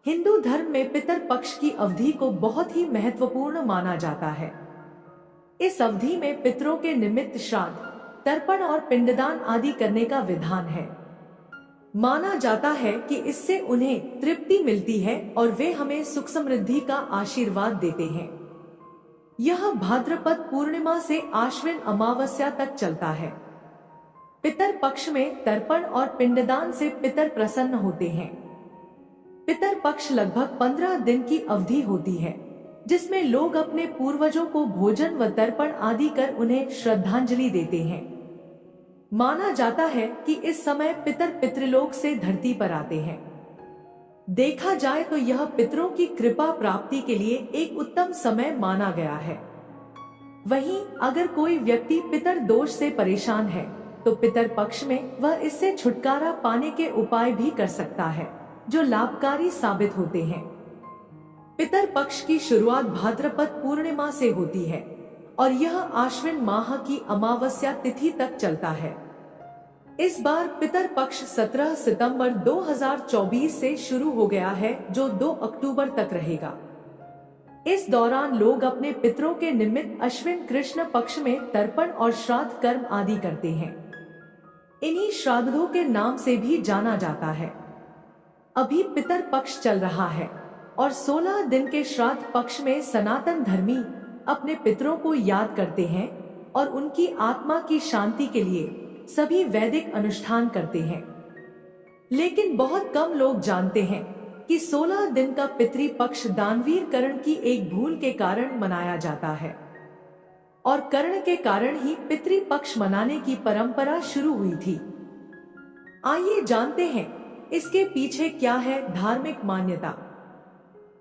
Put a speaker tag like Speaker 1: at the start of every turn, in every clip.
Speaker 1: हिंदू धर्म में पितर पक्ष की अवधि को बहुत ही महत्वपूर्ण माना जाता है। इस अवधि में पितरों के निमित्त श्राद्ध, तर्पण और पिंडदान आदि करने का विधान है। माना जाता है कि इससे उन्हें तृप्ति मिलती है और वे हमें सुख समृद्धि का आशीर्वाद देते हैं। यह भाद्रपद पूर्णिमा से आश्विन अमावस्या तक चलता है। पितर पक्ष में तर्पण और पिंडदान से पितर प्रसन्न होते हैं। पितर पक्ष लगभग 15 दिन की अवधि होती है, जिसमें लोग अपने पूर्वजों को भोजन व तर्पण आदि कर उन्हें श्रद्धांजलि देते हैं। माना जाता है कि इस समय पितर पितृलोक से धरती पर आते हैं। देखा जाए तो यह पितरों की कृपा प्राप्ति के लिए एक उत्तम समय माना गया है। वहीं अगर कोई व्यक्ति पितर दोष से परेशान है तो पितर पक्ष में वह इससे छुटकारा पाने के उपाय भी कर सकता है, जो लाभकारी साबित होते हैं। पितर पक्ष की शुरुआत भाद्रपद पूर्णिमा से होती है और यह आश्विन माह की अमावस्या तिथि तक चलता है। इस बार पितर पक्ष 17 सितंबर 2024 से शुरू हो गया है, जो 2 अक्टूबर तक रहेगा। इस दौरान लोग अपने पितरों के निमित्त अश्विन कृष्ण पक्ष में तर्पण और श्राद्ध कर्म आदि करते हैं। इन्हीं श्राद्धों के नाम से भी जाना जाता है। अभी पितर पक्ष चल रहा है और 16 दिन के श्राद्ध पक्ष में सनातन धर्मी अपने पितरों को याद करते हैं और उनकी आत्मा की शांति के लिए सभी वैदिक अनुष्ठान करते हैं। लेकिन बहुत कम लोग जानते हैं कि 16 दिन का पितृ पक्ष दानवीर कर्ण की एक भूल के कारण मनाया जाता है और कर्ण के कारण ही पितृ पक्ष मनाने की परंपरा शुरू हुई थी। आइए जानते हैं इसके पीछे क्या है धार्मिक मान्यता।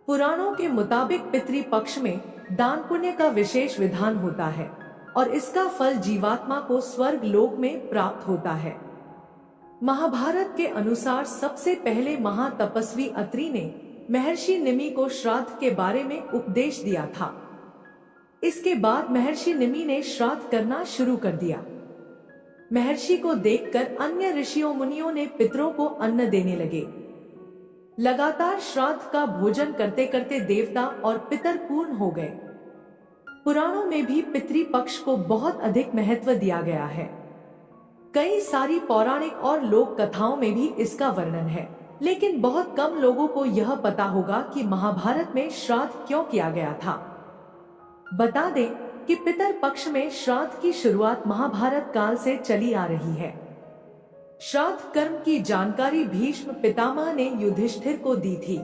Speaker 1: पुराणों के मुताबिक पितृ पक्ष में दान पुण्य का विशेष विधान होता है और इसका फल जीवात्मा को स्वर्ग लोक में प्राप्त होता है। महाभारत के अनुसार सबसे पहले महातपस्वी अत्रि ने महर्षि निमि को श्राद्ध के बारे में उपदेश दिया था। इसके बाद महर्षि निमि ने श्राद्ध करना शुरू कर दिया। महर्षि को देखकर अन्य ऋषियों मुनियों ने पितरों को अन्न देने लगे। लगातार श्राद्ध का भोजन करते करते देवता और पितर पूर्ण हो गए। पुराणों में भी पितृ पक्ष को बहुत अधिक महत्व दिया गया है। कई सारी पौराणिक और लोक कथाओं में भी इसका वर्णन है, लेकिन बहुत कम लोगों को यह पता होगा कि महाभारत में श्राद्ध क्यों किया गया था। बता दें कि पितर पक्ष में श्राद्ध की शुरुआत महाभारत काल से चली आ रही है। श्राद्ध कर्म की जानकारी भीष्म पितामह ने युधिष्ठिर को दी थी।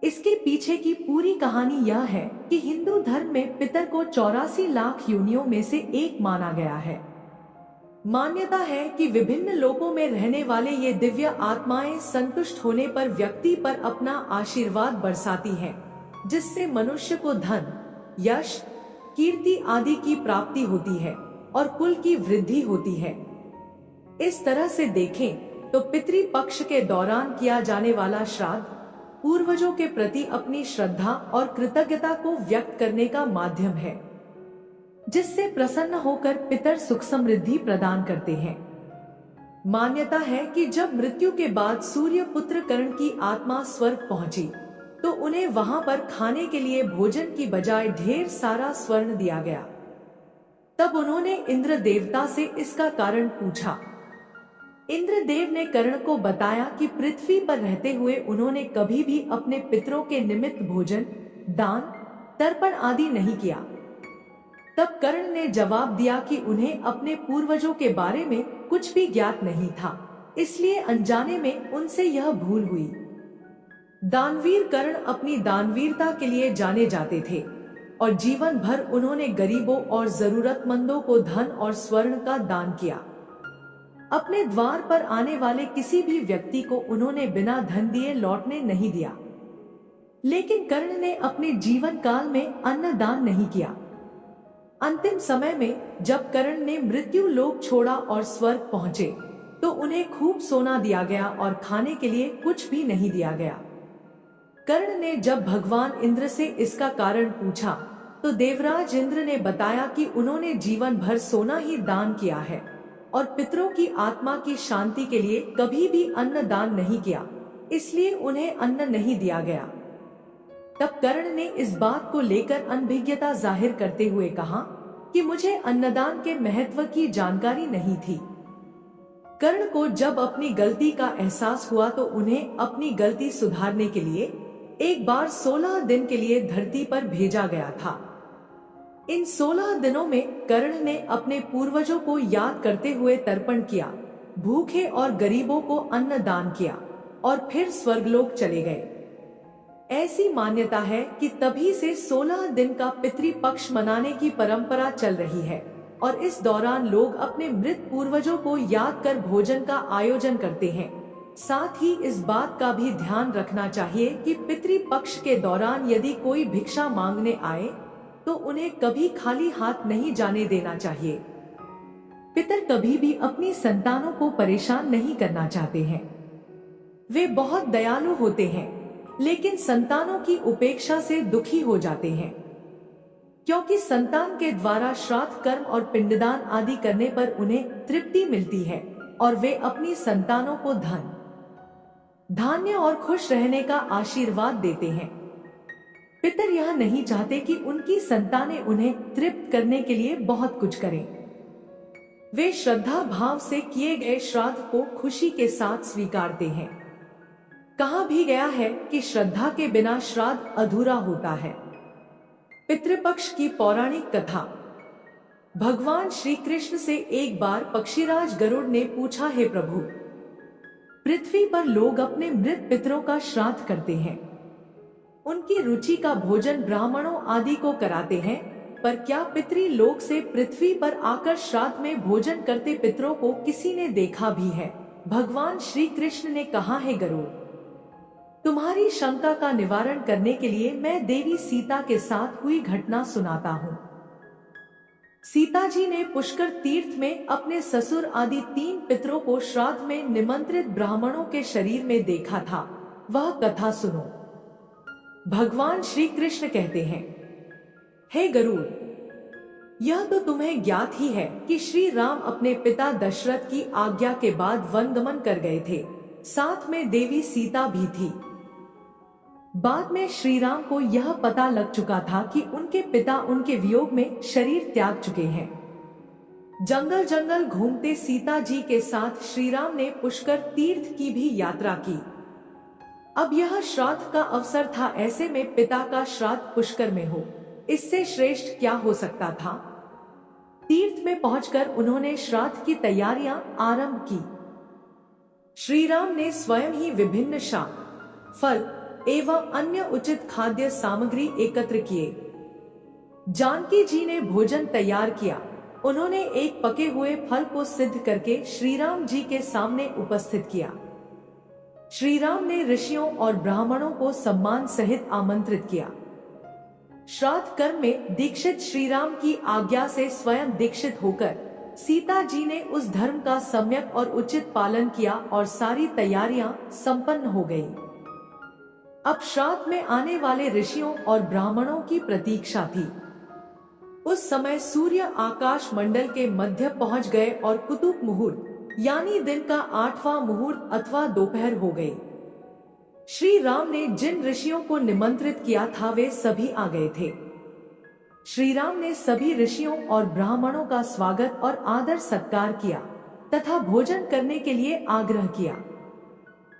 Speaker 1: इसके पीछे की पूरी कहानी यह है कि हिंदू धर्म में पितर को 84 लाख योनियों में से एक माना गया है। मान्यता है कि विभिन्न लोकों में रहने वाले ये दिव्य आत्माएं संतुष्ट होने पर व्यक्ति पर अपना आशीर्वाद बरसाती हैं, जिससे मनुष्य को धन, यश, कीर्ति आदि की प्राप्ति होती है और कुल की वृद्धि होती है। इस तरह से देखें तो पितृ पक्ष के दौरान किया जाने वाला श्राद्ध पूर्वजों के प्रति अपनी श्रद्धा और कृतज्ञता को व्यक्त करने का माध्यम है, जिससे प्रसन्न होकर पितर सुख समृद्धि प्रदान करते हैं। मान्यता है कि जब मृत्यु के बाद सूर्य पुत्र कर्ण की आत्मा स्वर्ग पहुंची तो उन्हें वहां पर खाने के लिए भोजन की बजाय ढेर सारा स्वर्ण दिया गया। तब उन्होंने इंद्र देवता से इसका कारण पूछा। इंद्रदेव ने कर्ण को बताया कि पृथ्वी पर रहते हुए उन्होंने कभी भी अपने पितरों के निमित्त भोजन, दान, तर्पण आदि नहीं किया। तब कर्ण ने जवाब दिया कि उन्हें अपने पूर्वजों के बारे में कुछ भी ज्ञात नहीं था, इसलिए अनजाने में उनसे यह भूल हुई। दानवीर कर्ण अपनी दानवीरता के लिए जाने जाते थे और जीवन भर उन्होंने गरीबों और जरूरतमंदों को धन और स्वर्ण का दान किया। अपने द्वार पर आने वाले किसी भी व्यक्ति को उन्होंने बिना धन दिए लौटने नहीं दिया। लेकिन कर्ण ने अपने जीवन काल में अन्न दान नहीं किया। अंतिम समय में जब कर्ण ने मृत्यु लोक छोड़ा और स्वर्ग पहुंचे तो उन्हें खूब सोना दिया गया और खाने के लिए कुछ भी नहीं दिया गया। कर्ण ने जब भगवान इंद्र से इसका कारण पूछा तो देवराज इंद्र ने बताया कि उन्होंने जीवन भर सोना ही दान किया है और पितरों की आत्मा की शांति के लिए कभी भी अन्न दान नहीं किया। इसलिए उन्हें अन्न नहीं दिया गया। तब कर्ण ने इस बात को लेकर अनभिज्ञता जाहिर करते हुए कहा कि मुझे अन्नदान के महत्व की जानकारी नहीं थी। कर्ण को जब अपनी गलती का एहसास हुआ तो उन्हें अपनी गलती सुधारने के लिए एक बार 16 दिन के लिए धरती पर भेजा गया था। इन 16 दिनों में कर्ण ने अपने पूर्वजों को याद करते हुए तर्पण किया, भूखे और गरीबों को अन्न दान किया और फिर स्वर्गलोक चले गए। ऐसी मान्यता है कि तभी से 16 दिन का पितृपक्ष मनाने की परंपरा चल रही है और इस दौरान लोग अपने मृत पूर्वजों को याद कर भोजन का आयोजन करते हैं। साथ ही इस बात का भी ध्यान रखना चाहिए कि पितृपक्ष के दौरान यदि कोई भिक्षा मांगने आए तो उन्हें कभी खाली हाथ नहीं जाने देना चाहिए। पितर कभी भी अपनी संतानों को परेशान नहीं करना चाहते हैं। वे बहुत दयालु होते हैं, लेकिन संतानों की उपेक्षा से दुखी हो जाते हैं, क्योंकि संतान के द्वारा श्राद्ध कर्म और पिंडदान आदि करने पर उन्हें तृप्ति मिलती है और वे अपनी संतानों को धन, धान्य और खुश रहने का आशीर्वाद देते हैं। पितर यह नहीं चाहते कि उनकी संतानें उन्हें तृप्त करने के लिए बहुत कुछ करें। वे श्रद्धा भाव से किए गए श्राद्ध को खुशी के साथ स्वीकारते हैं। कहा भी गया है कि श्रद्धा के बिना श्राद्ध अधूरा होता है। पितृपक्ष की पौराणिक कथा। भगवान श्री कृष्ण से एक बार पक्षीराज गरुड़ ने पूछा, हे प्रभु, पृथ्वी पर लोग अपने मृत पितरों का श्राद्ध करते हैं, उनकी रुचि का भोजन ब्राह्मणों आदि को कराते हैं, पर क्या पितृलोक से पृथ्वी पर आकर श्राद्ध में भोजन करते पितरों को किसी ने देखा भी है? भगवान श्री कृष्ण ने कहा, है गरुड़, तुम्हारी शंका का निवारण करने के लिए मैं देवी सीता के साथ हुई घटना सुनाता हूँ। सीता जी ने पुष्कर तीर्थ में अपने ससुर आदि 3 पितरों को श्राद्ध में निमंत्रित ब्राह्मणों के शरीर में देखा था। वह कथा सुनो। भगवान श्री कृष्ण कहते हैं, हे गरुड़, यह तो तुम्हें ज्ञात ही है कि श्री राम अपने पिता दशरथ की आज्ञा के बाद वनगमन कर गए थे, साथ में देवी सीता भी थी। बाद में श्री राम को यह पता लग चुका था कि उनके पिता उनके वियोग में शरीर त्याग चुके हैं। जंगल जंगल घूमते सीता जी के साथ श्री राम ने पुष्कर तीर्थ की भी यात्रा की। अब यह श्राद्ध का अवसर था, ऐसे में पिता का श्राद्ध पुष्कर में हो, इससे श्रेष्ठ क्या हो सकता था। तीर्थ में पहुंचकर उन्होंने श्राद्ध की तैयारियां आरंभ की। श्री राम ने स्वयं ही विभिन्न शाक, फल एवं अन्य उचित खाद्य सामग्री एकत्र किए। जानकी जी ने भोजन तैयार किया। उन्होंने एक पके हुए फल को सिद्ध करके श्री राम जी के सामने उपस्थित किया। श्री राम ने ऋषियों और ब्राह्मणों को सम्मान सहित आमंत्रित किया। श्राद्ध कर्म में दीक्षित श्री राम की आज्ञा से स्वयं दीक्षित होकर सीता जी ने उस धर्म का सम्यक और उचित पालन किया और सारी तैयारियां संपन्न हो गईं। अब श्राद्ध में आने वाले ऋषियों और ब्राह्मणों की प्रतीक्षा थी। उस समय सूर्य आकाश मंडल के मध्य पहुंच गए और कुतुब मुहूर्त यानी दिन का 8वां मुहूर्त अथवा दोपहर हो गई। श्री राम ने जिन ऋषियों को निमंत्रित किया था वे सभी आ गए थे। श्री राम ने सभी ऋषियों और ब्राह्मणों का स्वागत और आदर सत्कार किया तथा भोजन करने के लिए आग्रह किया।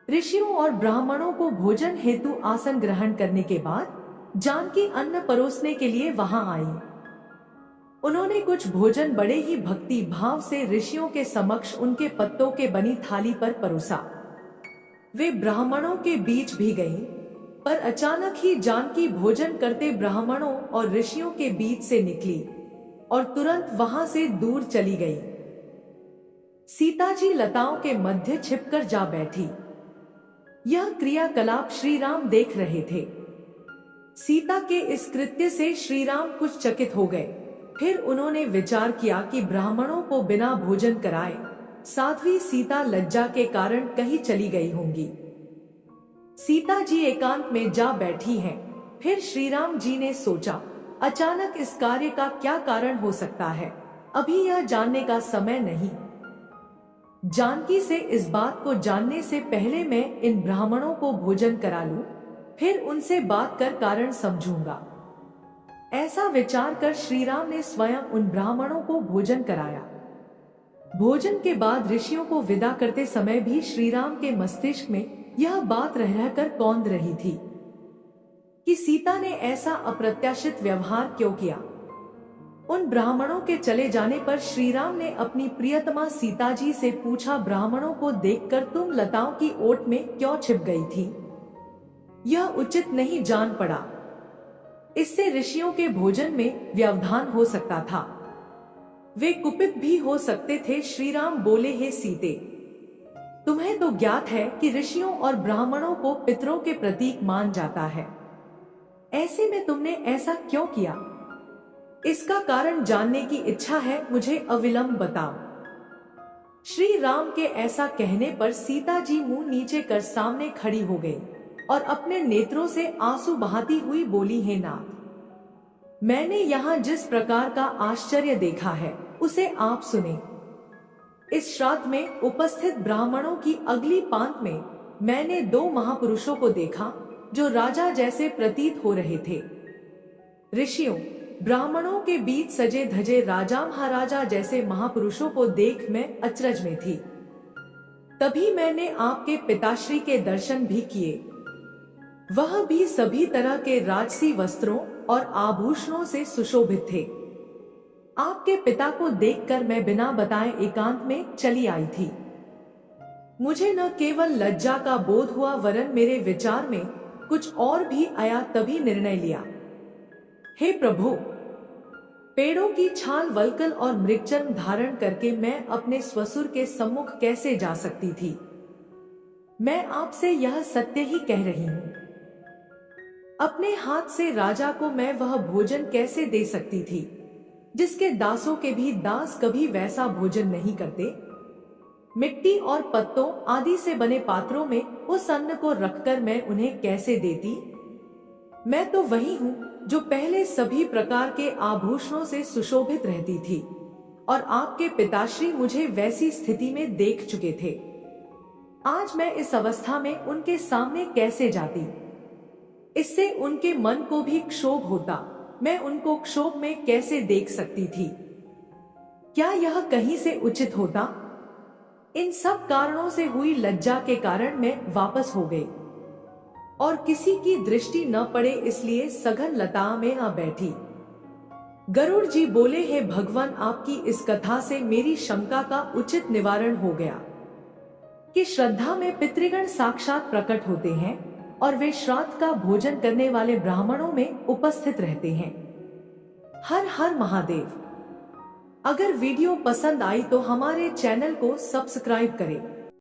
Speaker 1: ऋषियों और ब्राह्मणों को भोजन हेतु आसन ग्रहण करने के बाद जानकी अन्न परोसने के लिए वहां आई। उन्होंने कुछ भोजन बड़े ही भक्ति भाव से ऋषियों के समक्ष उनके पत्तों के बनी थाली पर परोसा। वे ब्राह्मणों के बीच भी गईं, पर अचानक ही जानकी भोजन करते ब्राह्मणों और ऋषियों के बीच से निकली और तुरंत वहां से दूर चली गई। सीता जी लताओं के मध्य छिपकर जा बैठी। यह क्रियाकलाप श्री राम देख रहे थे। सीता के इस कृत्य से श्री राम कुछ चकित हो गए। फिर उन्होंने विचार किया कि ब्राह्मणों को बिना भोजन कराए साध्वी सीता लज्जा के कारण कहीं चली गई होंगी। सीता जी एकांत में जा बैठी हैं। फिर श्री राम जी ने सोचा, अचानक इस कार्य का क्या कारण हो सकता है, अभी यह जानने का समय नहीं। जानकी से इस बात को जानने से पहले मैं इन ब्राह्मणों को भोजन करा लूं, फिर उनसे बात कर कारण समझूंगा। ऐसा विचार कर श्री राम ने स्वयं उन ब्राह्मणों को भोजन कराया। भोजन के बाद ऋषियों को विदा करते समय भी श्री राम के मस्तिष्क में यह बात रह रहकर कौंध रही थी कि सीता ने ऐसा अप्रत्याशित व्यवहार क्यों किया। उन ब्राह्मणों के चले जाने पर श्री राम ने अपनी प्रियतमा सीता जी से पूछा, ब्राह्मणों को देखकर तुम लताओं की ओट में क्यों छिप गई थी? यह उचित नहीं जान पड़ा। इससे ऋषियों के भोजन में व्यवधान हो सकता था, वे कुपित भी हो सकते थे। श्री राम बोले, हे सीते, तुम्हें तो ज्ञात है कि ऋषियों और ब्राह्मणों को पितरों के प्रतीक मान जाता है, ऐसे में तुमने ऐसा क्यों किया? इसका कारण जानने की इच्छा है, मुझे अविलंब बताओ। श्री राम के ऐसा कहने पर सीता जी मुंह नीचे कर सामने खड़ी हो गई और अपने नेत्रों से आंसू बहाती हुई बोली, हे नाथ, मैंने यहाँ जिस प्रकार का आश्चर्य देखा है उसे आप सुने। इस श्राद्ध में उपस्थित ब्राह्मणों की अगली पांत में मैंने दो महापुरुषों को देखा जो राजा जैसे प्रतीत हो रहे थे। ऋषियों ब्राह्मणों के बीच सजे धजे राजा महाराजा जैसे महापुरुषों को देख मैं अचरज में थी। तभी मैंने आपके पिताश्री के दर्शन भी किए, वह भी सभी तरह के राजसी वस्त्रों और आभूषणों से सुशोभित थे। आपके पिता को देखकर मैं बिना बताए एकांत में चली आई थी। मुझे न केवल लज्जा का बोध हुआ वरन मेरे विचार में कुछ और भी आया। तभी निर्णय लिया, हे प्रभु, पेड़ों की छाल वल्कल और मृगचर्म धारण करके मैं अपने स्वसुर के सम्मुख कैसे जा सकती थी? मैं आपसे यह सत्य ही कह रही हूँ। अपने हाथ से राजा को मैं वह भोजन कैसे दे सकती थी जिसके दासों के भी दास कभी वैसा भोजन नहीं करते? मिट्टी और पत्तों आदि से बने पात्रों में उस अन्न को रखकर मैं उन्हें कैसे देती? मैं तो वही हूँ जो पहले सभी प्रकार के आभूषणों से सुशोभित रहती थी और आपके पिताश्री मुझे वैसी स्थिति में देख चुके थे। आज मैं इस अवस्था में उनके सामने कैसे जाती? इससे उनके मन को भी क्षोभ होता। मैं उनको क्षोभ में कैसे देख सकती थी? क्या यह कहीं से उचित होता? इन सब कारणों से हुई लज्जा के कारण मैं वापस हो गई और किसी की दृष्टि न पड़े इसलिए सघन लता में आ बैठी। गरुड़ जी बोले, हे भगवान, आपकी इस कथा से मेरी शंका का उचित निवारण हो गया कि श्रद्धा में पितृगण साक्षात प्रकट होते हैं और वे श्राद्ध का भोजन करने वाले ब्राह्मणों में उपस्थित रहते हैं। हर हर महादेव। अगर वीडियो पसंद आई तो हमारे चैनल को सब्सक्राइब करें।